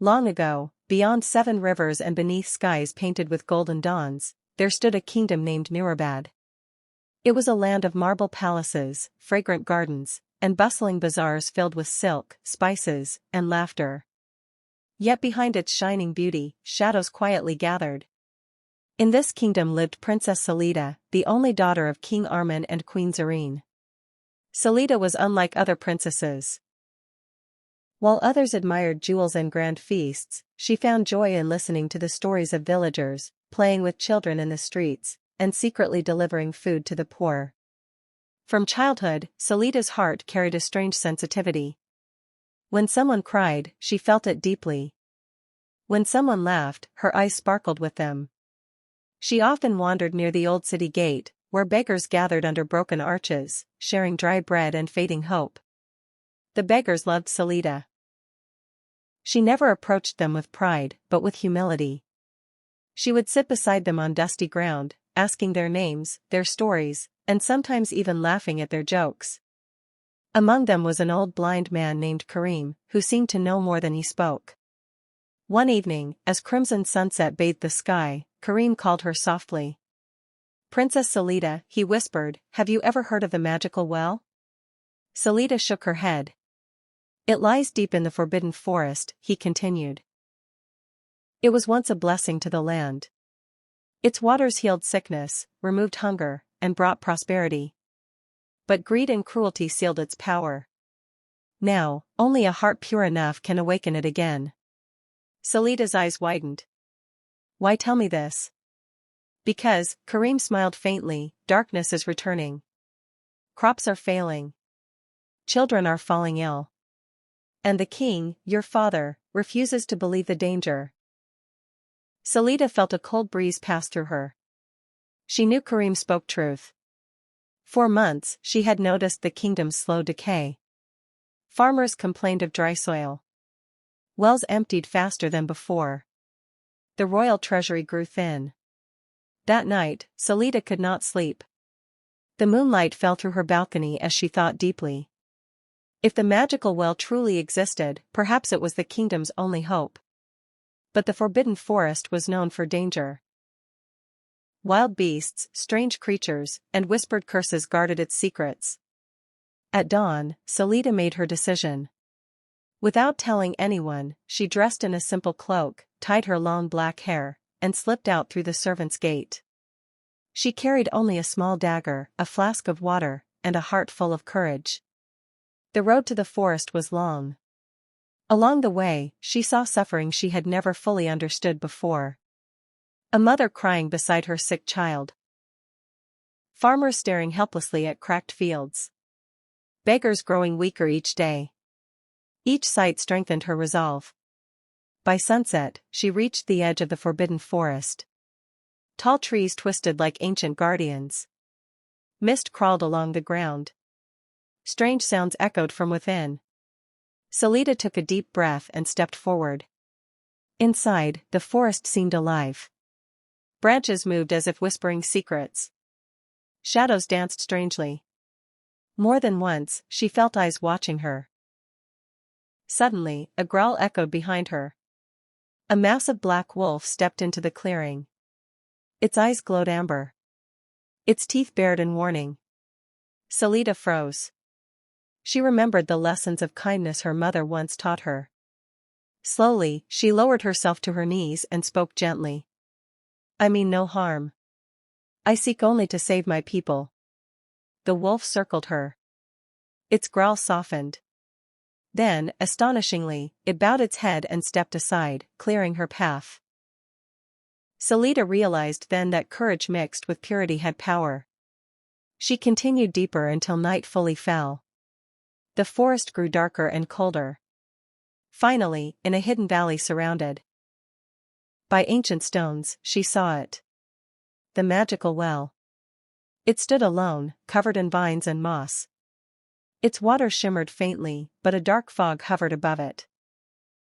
Long ago, beyond 7 rivers and beneath skies painted with golden dawns, there stood a kingdom named Noorabad. It was a land of marble palaces, fragrant gardens, and bustling bazaars filled with silk, spices, and laughter. Yet behind its shining beauty, shadows quietly gathered. In this kingdom lived Princess Salita, the only daughter of King Arman and Queen Zareen. Salita was unlike other princesses. While others admired jewels and grand feasts, she found joy in listening to the stories of villagers, playing with children in the streets, and secretly delivering food to the poor. From childhood, Salita's heart carried a strange sensitivity. When someone cried, she felt it deeply. When someone laughed, her eyes sparkled with them. She often wandered near the old city gate, where beggars gathered under broken arches, sharing dry bread and fading hope. The beggars loved Salita. She never approached them with pride, but with humility. She would sit beside them on dusty ground, asking their names, their stories, and sometimes even laughing at their jokes. Among them was an old blind man named Kareem, who seemed to know more than he spoke. One evening, as crimson sunset bathed the sky, Kareem called her softly. "Princess Salita," he whispered, "have you ever heard of the magical well?" Salita shook her head. "It lies deep in the forbidden forest," he continued. "It was once a blessing to the land. Its waters healed sickness, removed hunger, and brought prosperity. But greed and cruelty sealed its power. Now, only a heart pure enough can awaken it again." Salita's eyes widened. "Why tell me this?" "Because," Kareem smiled faintly, "darkness is returning. Crops are failing. Children are falling ill. And the king, your father, refuses to believe the danger." Salita felt a cold breeze pass through her. She knew Kareem spoke truth. For months, she had noticed the kingdom's slow decay. Farmers complained of dry soil. Wells emptied faster than before. The royal treasury grew thin. That night, Salita could not sleep. The moonlight fell through her balcony as she thought deeply. If the magical well truly existed, perhaps it was the kingdom's only hope. But the forbidden forest was known for danger. Wild beasts, strange creatures, and whispered curses guarded its secrets. At dawn, Salita made her decision. Without telling anyone, she dressed in a simple cloak, tied her long black hair, and slipped out through the servants' gate. She carried only a small dagger, a flask of water, and a heart full of courage. The road to the forest was long. Along the way, she saw suffering she had never fully understood before. A mother crying beside her sick child. Farmers staring helplessly at cracked fields. Beggars growing weaker each day. Each sight strengthened her resolve. By sunset, she reached the edge of the forbidden forest. Tall trees twisted like ancient guardians. Mist crawled along the ground. Strange sounds echoed from within. Salita took a deep breath and stepped forward. Inside, the forest seemed alive. Branches moved as if whispering secrets. Shadows danced strangely. More than once, she felt eyes watching her. Suddenly, a growl echoed behind her. A massive black wolf stepped into the clearing. Its eyes glowed amber. Its teeth bared in warning. Salita froze. She remembered the lessons of kindness her mother once taught her. Slowly, she lowered herself to her knees and spoke gently. "I mean no harm. I seek only to save my people." The wolf circled her. Its growl softened. Then, astonishingly, it bowed its head and stepped aside, clearing her path. Salita realized then that courage mixed with purity had power. She continued deeper until night fully fell. The forest grew darker and colder. Finally, in a hidden valley surrounded by ancient stones, she saw it. The magical well. It stood alone, covered in vines and moss. Its water shimmered faintly, but a dark fog hovered above it.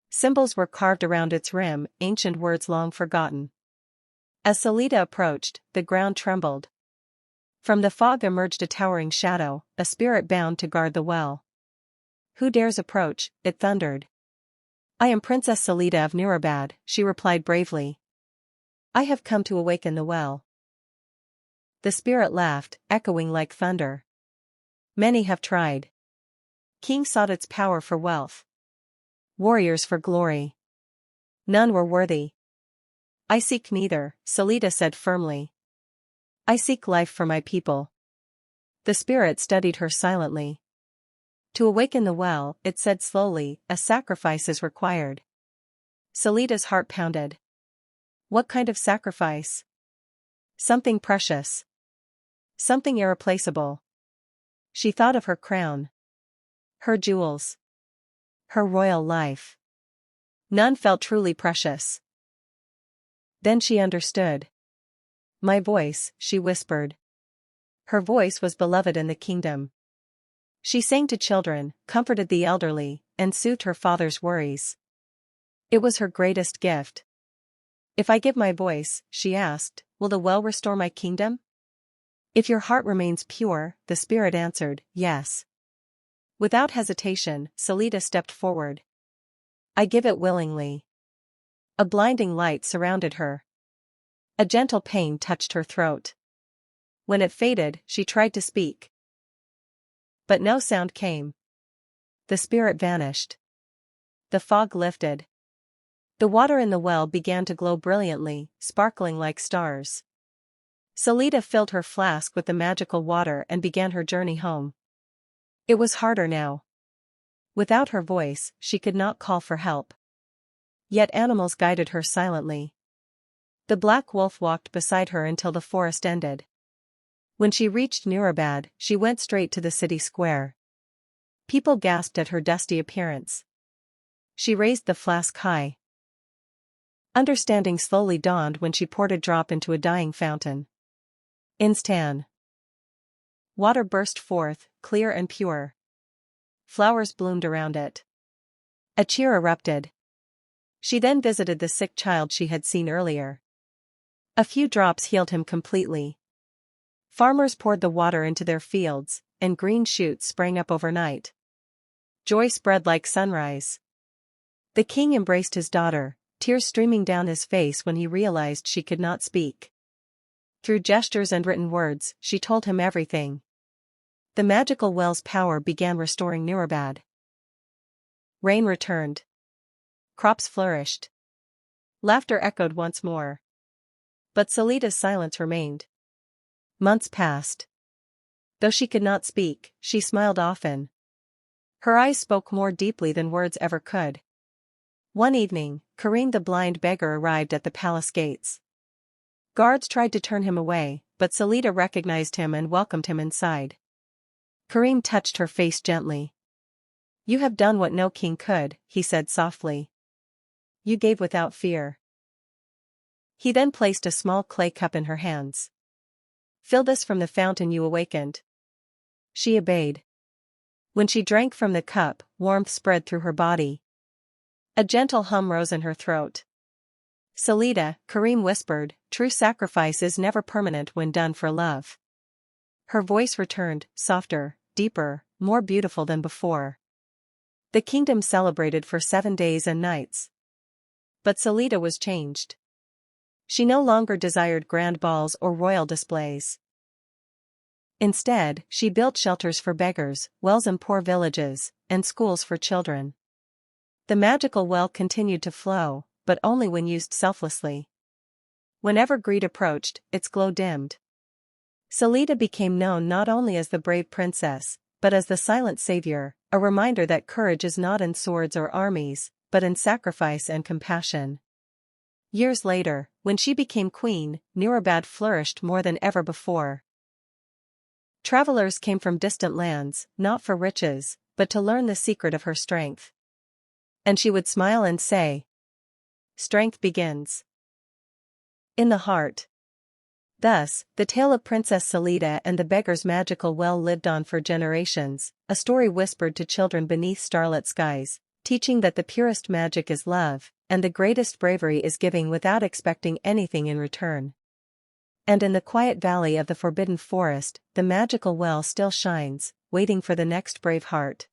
Symbols were carved around its rim, ancient words long forgotten. As Salita approached, the ground trembled. From the fog emerged a towering shadow, a spirit bound to guard the well. "Who dares approach?" it thundered. I am Princess Salita of Noorabad, she replied bravely. I have come to awaken the well. The spirit laughed, echoing like thunder. Many have tried. Kings sought its power for wealth. Warriors for glory. None were worthy. I seek neither, Salita said firmly. I seek life for my people. The spirit studied her silently. To awaken the well, it said slowly, a sacrifice is required. Salita's heart pounded. What kind of sacrifice? Something precious. Something irreplaceable. She thought of her crown. Her jewels. Her royal life. None felt truly precious. Then she understood. My voice, she whispered. Her voice was beloved in the kingdom. She sang to children, comforted the elderly, and soothed her father's worries. It was her greatest gift. If I give my voice, she asked, will the well restore my kingdom? If your heart remains pure, the spirit answered, yes. Without hesitation, Salita stepped forward. I give it willingly. A blinding light surrounded her. A gentle pain touched her throat. When it faded, she tried to speak. But no sound came. The spirit vanished. The fog lifted. The water in the well began to glow brilliantly, sparkling like stars. Salita filled her flask with the magical water and began her journey home. It was harder now. Without her voice, she could not call for help. Yet animals guided her silently. The black wolf walked beside her until the forest ended. When she reached Noorabad, she went straight to the city square. People gasped at her dusty appearance. She raised the flask high. Understanding slowly dawned when she poured a drop into a dying fountain. Instant. Water burst forth, clear and pure. Flowers bloomed around it. A cheer erupted. She then visited the sick child she had seen earlier. A few drops healed him completely. Farmers poured the water into their fields, and green shoots sprang up overnight. Joy spread like sunrise. The king embraced his daughter, tears streaming down his face when he realized she could not speak. Through gestures and written words, she told him everything. The magical well's power began restoring Noorabad. Rain returned. Crops flourished. Laughter echoed once more. But Salita's silence remained. Months passed. Though she could not speak, she smiled often. Her eyes spoke more deeply than words ever could. One evening, Kareem the blind beggar arrived at the palace gates. Guards tried to turn him away, but Salita recognized him and welcomed him inside. Kareem touched her face gently. You have done what no king could, he said softly. You gave without fear. He then placed a small clay cup in her hands. Fill this from the fountain you awakened. She obeyed. When she drank from the cup, warmth spread through her body. A gentle hum rose in her throat. Salita, Kareem whispered, true sacrifice is never permanent when done for love. Her voice returned, softer, deeper, more beautiful than before. The kingdom celebrated for 7 days and nights. But Salita was changed. She no longer desired grand balls or royal displays. Instead, she built shelters for beggars, wells in poor villages, and schools for children. The magical well continued to flow, but only when used selflessly. Whenever greed approached, its glow dimmed. Salita became known not only as the brave princess, but as the silent savior, a reminder that courage is not in swords or armies, but in sacrifice and compassion. Years later, when she became queen, Noorabad flourished more than ever before. Travelers came from distant lands, not for riches, but to learn the secret of her strength. And she would smile and say, strength begins in the heart. Thus, the tale of Princess Salita and the beggar's magical well lived on for generations, a story whispered to children beneath starlit skies, teaching that the purest magic is love, and the greatest bravery is giving without expecting anything in return. And in the quiet valley of the forbidden forest, the magical well still shines, waiting for the next brave heart.